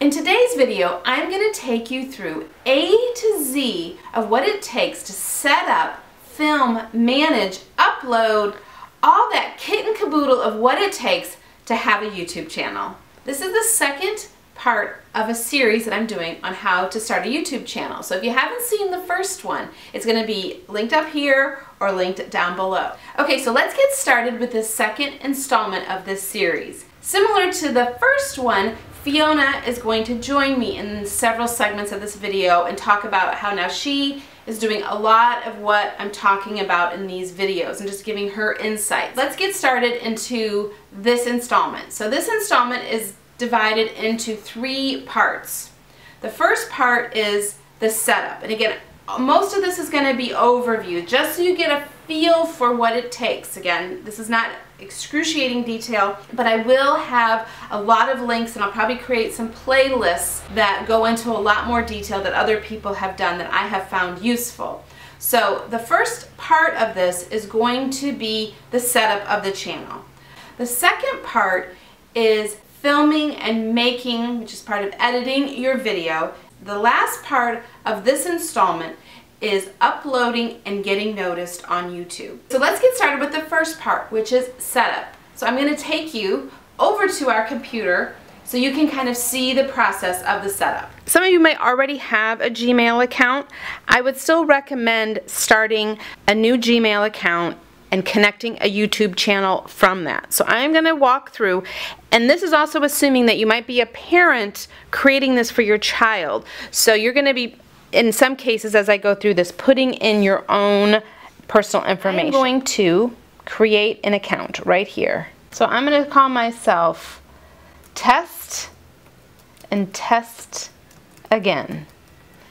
In today's video, I'm going to take you through A to Z of what it takes to set up, film, manage, upload, all that kit and caboodle of what it takes to have a YouTube channel. This is the second part of a series that I'm doing on how to start a YouTube channel. So if you haven't seen the first one, it's going to be linked up here or linked down below. Okay, so let's get started with the second installment of this series. Similar to the first one, Fiona is going to join me in several segments of this video and talk about how now she is doing a lot of what I'm talking about in these videos and just giving her insights. Let's get started into this installment. So this installment is divided into 3 parts. The first part is the setup, and again, most of this is going to be overview, just so you get a feel for what it takes. Again, this is not excruciating detail, but I will have a lot of links, and I'll probably create some playlists that go into a lot more detail that other people have done that I have found useful. So the first part of this is going to be the setup of the channel. The second part is filming and making, which is part of editing your video. The last part of this installment is uploading and getting noticed on YouTube. So let's get started with the first part, which is setup. So I'm going to take you over to our computer so you can kind of see the process of the setup. Some of you may already have a Gmail account. I would still recommend starting a new Gmail account and connecting a YouTube channel from that. So I'm going to walk through, and this is also assuming that you might be a parent creating this for your child. So you're going to be, in some cases as I go through this, putting in your own personal information. I'm going to create an account right here. So I'm going to call myself Test and Test Again.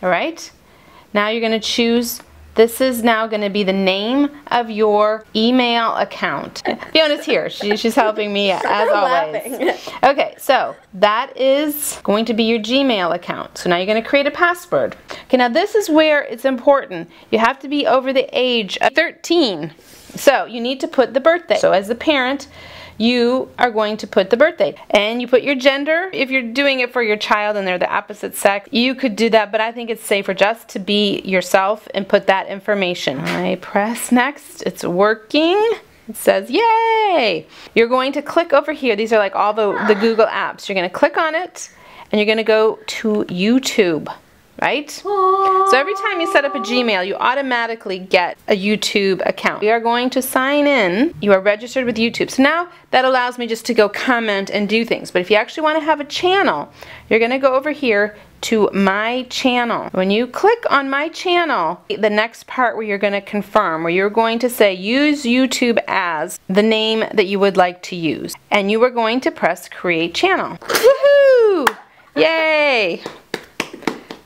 Alright? Now you're going to choose, this is now going to be the name of your email account. Fiona's here. She's helping me as always. Okay, so that is going to be your Gmail account. So now you're going to create a password. Okay, now this is where it's important. You have to be over the age of 13. So you need to put the birthday. So as the parent, you are going to put the birthday, and you put your gender. If you're doing it for your child and they're the opposite sex, you could do that, but I think it's safer just to be yourself and put that information. I press next. It's working. It says yay. You're going to click over here. These are like all the Google apps. You're going to click on it and you're going to go to YouTube. Right? So every time you set up a Gmail, you automatically get a YouTube account. We are going to sign in. You are registered with YouTube. So now that allows me just to go comment and do things. But if you actually want to have a channel, you're going to go over here to My Channel. When you click on My Channel, the next part where you're going to confirm, where you're going to say use YouTube as the name that you would like to use. And you are going to press Create Channel. Woohoo! Yay!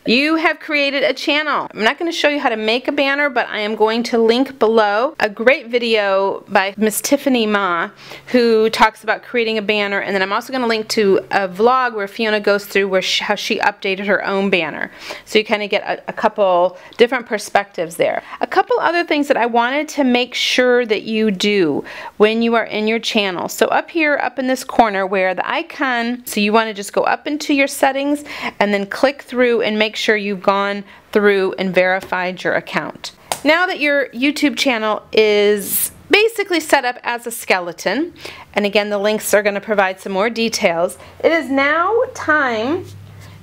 You have created a channel. I'm not going to show you how to make a banner, but I am going to link below a great video by Miss Tiffany Ma, who talks about creating a banner, and then I'm also going to link to a vlog where Fiona goes through how she updated her own banner. So you kind of get a couple different perspectives there. A couple other things that I wanted to make sure that you do when you are in your channel. So up here, up in this corner where the icon, so you want to just go up into your settings and then click through and make sure you've gone through and verified your account. Now that your YouTube channel is basically set up as a skeleton, and again the links are going to provide some more details, it is now time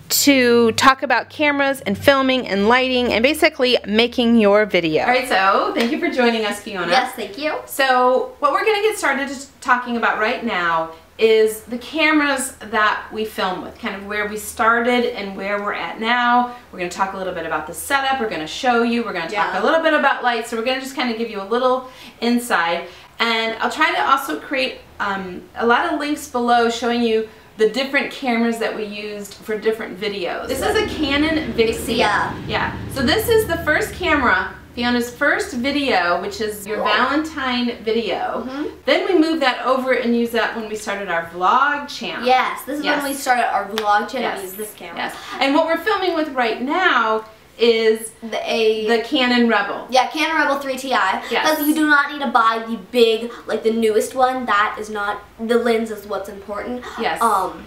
to talk about cameras and filming and lighting and basically making your video. Alright, so thank you for joining us, Fiona. Yes, thank you. So what we're going to get started talking about right now is the cameras that we film with, kind of where we started and where we're at now. We're going to talk a little bit about the setup, we're going to show you, we're going to talk a little bit about lights, so we're going to just kind of give you a little insight. And I'll try to also create a lot of links below showing you the different cameras that we used for different videos. This is a Canon Vixia. Yeah. So this is the first camera, Fiona's first video, which is your Valentine video. Then we moved that over and used that when we started our vlog channel. Yes, this is when we started our vlog channel. We used this camera. Yes. And what we're filming with right now is the Canon Rebel. Yeah, Canon Rebel 3 Ti. Because you do not need to buy the big, like the newest one. That is not, the lens is what's important. Yes.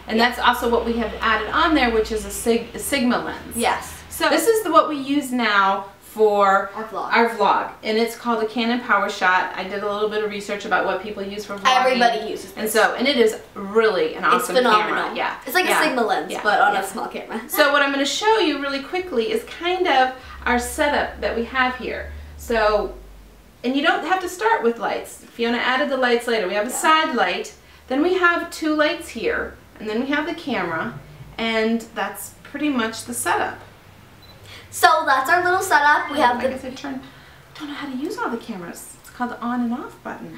And that's also what we have added on there, which is a Sigma lens. Yes. So this is what we use now for our vlog. And it's called a Canon Powershot. I did a little bit of research about what people use for vlogging. Everybody uses this. And it is really an awesome phenomenal. camera. Yeah. It's like a Sigma lens, but on a small camera. So what I'm going to show you really quickly is kind of our setup that we have here. So, and you don't have to start with lights. Fiona added the lights later. We have a side light, then we have 2 lights here, and then we have the camera, and that's pretty much the setup. So that's our little setup. We have I guess I don't know how to use all the cameras. It's called the on and off button.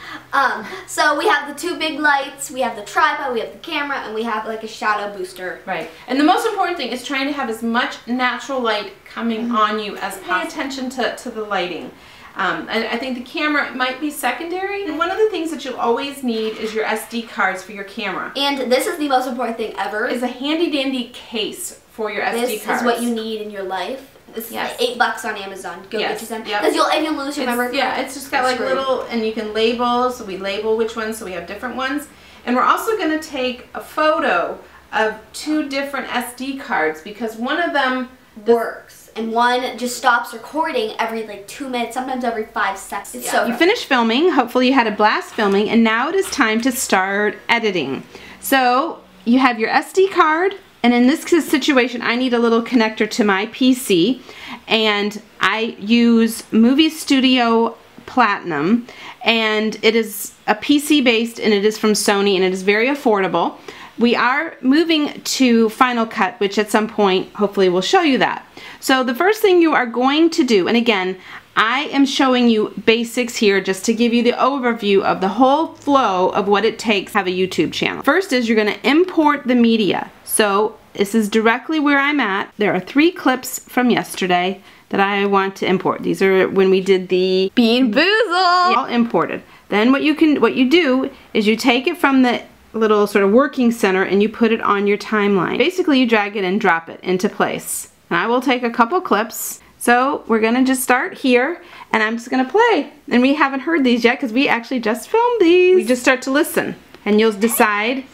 So we have the 2 big lights, we have the tripod, we have the camera, and we have like a shadow booster. Right. And the most important thing is trying to have as much natural light coming on you as possible. Pay attention to the lighting. I think the camera might be secondary. And one of the things that you'll always need is your SD cards for your camera. And this is the most important thing ever. Is a handy dandy case for your SD cards. This is what you need in your life. This is $8 on Amazon. Go get you some. Because if you lose your memory card. Yeah, it's just got like little, and you can label, so we label which ones, so we have different ones. And we're also going to take a photo of 2 different SD cards because one of them works and one just stops recording every like 2 minutes, sometimes every 5 seconds. So you finished filming, hopefully you had a blast filming, and now it is time to start editing. So you have your SD card. And in this situation, I need a little connector to my PC, and I use Movie Studio Platinum, and it is a PC based, and it is from Sony, and it is very affordable. We are moving to Final Cut, which at some point, hopefully we'll show you that. So the first thing you are going to do, and again, I am showing you basics here just to give you the overview of the whole flow of what it takes to have a YouTube channel. First is you're going to import the media. So this is directly where I'm at. There are 3 clips from yesterday that I want to import. These are when we did the Being Boozled. All imported. Then what you do is you take it from the little sort of working center and you put it on your timeline. Basically you drag it and drop it into place. And I will take a couple clips. So we're gonna just start here and I'm just gonna play. And we haven't heard these yet because we actually just filmed these. We just start to listen and you'll decide.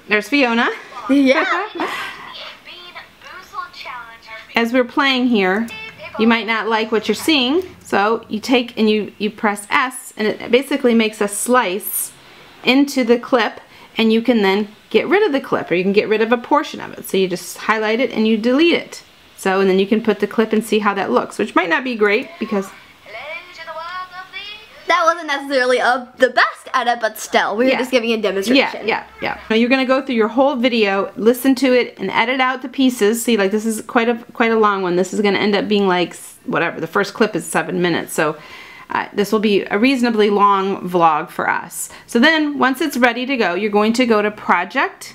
There's Fiona. Yeah. As we're playing here, you might not like what you're seeing. So you take and you press S and it basically makes a slice into the clip, and you can then get rid of the clip or you can get rid of a portion of it. So you just highlight it and you delete it. So, and then you can put the clip and see how that looks, which might not be great because that wasn't necessarily the best edit, but still, we were just giving a demonstration. Yeah. Now you're gonna go through your whole video, listen to it, and edit out the pieces. See, like this is quite a long one. This is gonna end up being like whatever. The first clip is 7 minutes, so this will be a reasonably long vlog for us. So then, once it's ready to go, you're going to go to Project,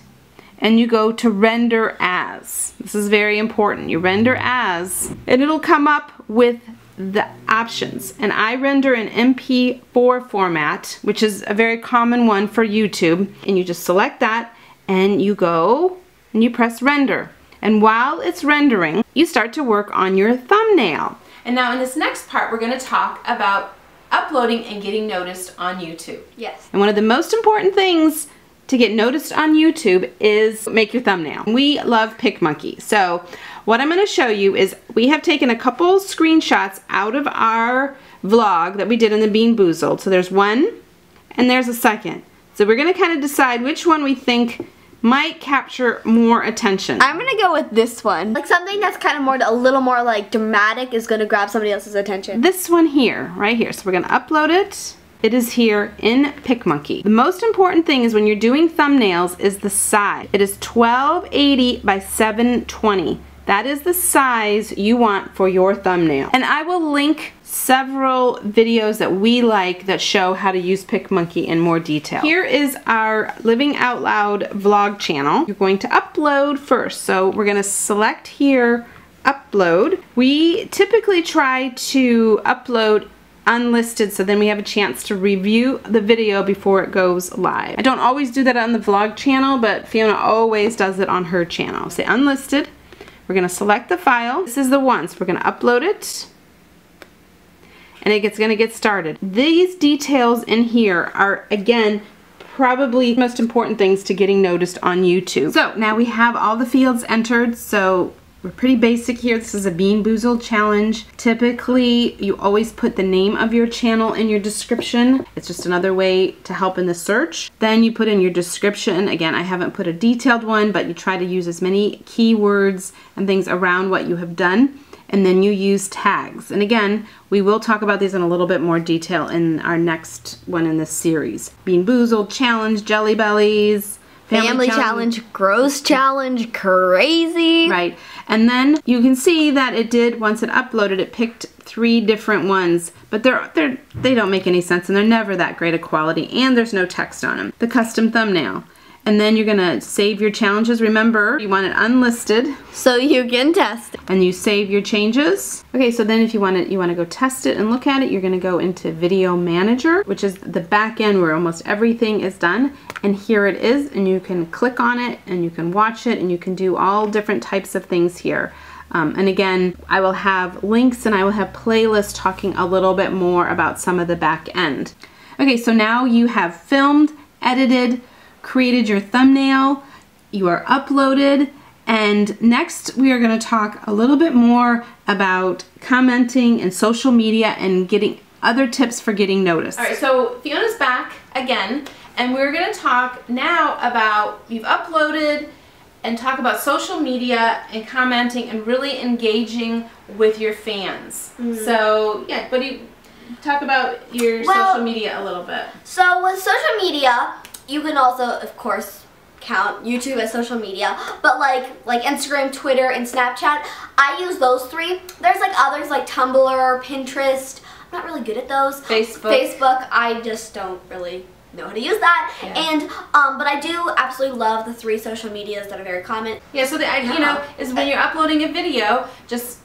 and you go to Render As. This is very important. You render as, and it'll come up with the options. And I render in MP4 format, which is a very common one for YouTube. And you just select that, and you go, and you press Render. And while it's rendering, you start to work on your thumbnail. And now in this next part, we're going to talk about uploading and getting noticed on YouTube. Yes. And one of the most important things to get noticed on YouTube is make your thumbnail. We love PicMonkey. So what I'm going to show you is we have taken a couple screenshots out of our vlog that we did in the Being Boozled. So there's one and there's a second. So we're going to kind of decide which one we think might capture more attention. I'm gonna go with this one. Like something that's kind of a little more like dramatic is gonna grab somebody else's attention. This one here, right here. So we're gonna upload it. It is here in PicMonkey. The most important thing is when you're doing thumbnails is the size. It is 1280 by 720. That is the size you want for your thumbnail. And I will link several videos that we like that show how to use PicMonkey in more detail. Here is our Living Out Loud vlog channel. You're going to upload first. So we're going to select here, upload. We typically try to upload unlisted so then we have a chance to review the video before it goes live. I don't always do that on the vlog channel, but Fiona always does it on her channel. Say unlisted. We're going to select the file. This is the one, so we're going to upload it. And it's going to get started. These details in here are, again, probably the most important things to getting noticed on YouTube. So now we have all the fields entered, so we're pretty basic here. This is a Being Boozled challenge. Typically, you always put the name of your channel in your description. It's just another way to help in the search. Then you put in your description. Again, I haven't put a detailed one, but you try to use as many keywords and things around what you have done. And then you use tags. And again, we will talk about these in a little bit more detail in our next one in this series. Being Boozled challenge, Jelly Bellies, Family challenge, gross challenge, crazy. Right. And then you can see that it did, once it uploaded, it picked 3 different ones, but they don't make any sense and they're never that great a quality, and there's no text on them. The custom thumbnail. And then you're gonna save your challenges. Remember, you want it unlisted, so you can test it. And you save your changes. Okay, so then if you want to go test it and look at it, you're gonna go into Video Manager, which is the back end where almost everything is done. And here it is, and you can click on it, and you can watch it, and you can do all different types of things here. And again, I will have links and I will have playlists talking a little bit more about some of the back end. Okay, so now you have filmed, edited, created your thumbnail, you are uploaded, and next we are going to talk a little bit more about commenting and social media and getting other tips for getting noticed. Alright, so Fiona's back again, and we're going to talk now about, you've uploaded, and talk about social media and commenting and really engaging with your fans. So yeah, but you talk about your social media a little bit. So with social media, you can also, of course, count YouTube as social media, but like Instagram, Twitter, and Snapchat, I use those 3. There's like others like Tumblr, Pinterest. I'm not really good at those. Facebook, I just don't really know how to use that. Yeah. And but I do absolutely love the 3 social medias that are very common. Yeah, so the idea, is when you're uploading a video, just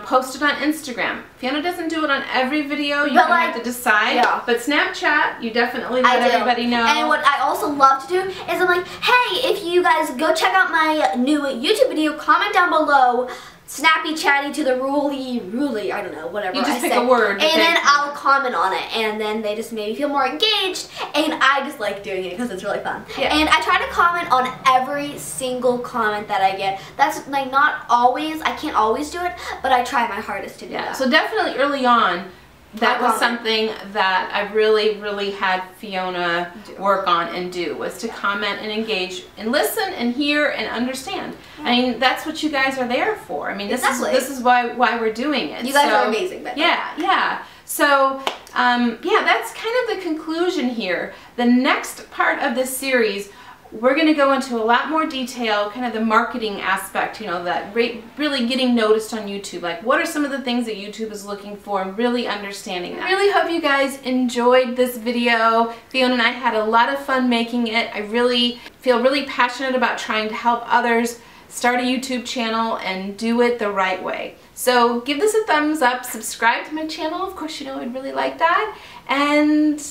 post it on Instagram. Fiona doesn't do it on every video. You have to decide. Yeah. But Snapchat, you definitely let everybody know. And what I also love to do is I'm like, hey, if you guys go check out my new YouTube video, comment down below. Snappy, chatty to the ruly, I don't know, whatever I say. You just pick a word. And then I'll comment on it, and then they just made me feel more engaged, and I just like doing it because it's really fun. Yeah. And I try to comment on every single comment that I get. That's like not always, I can't always do it, but I try my hardest to do that. So definitely early on, that was something that I really had Fiona work on and do, was to comment and engage and listen and hear and understand. Yeah. I mean, that's what you guys are there for. I mean, this is why we're doing it. You guys are amazing. Yeah. So, yeah, that's kind of the conclusion here. The next part of this series, we're going to go into a lot more detail, kind of the marketing aspect, that really getting noticed on YouTube. Like, what are some of the things that YouTube is looking for, and really understanding that. I really hope you guys enjoyed this video. Fiona and I had a lot of fun making it. I really feel really passionate about trying to help others start a YouTube channel and do it the right way. So give this a thumbs up, subscribe to my channel. Of course, I'd really like that. And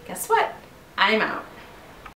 guess what? I'm out.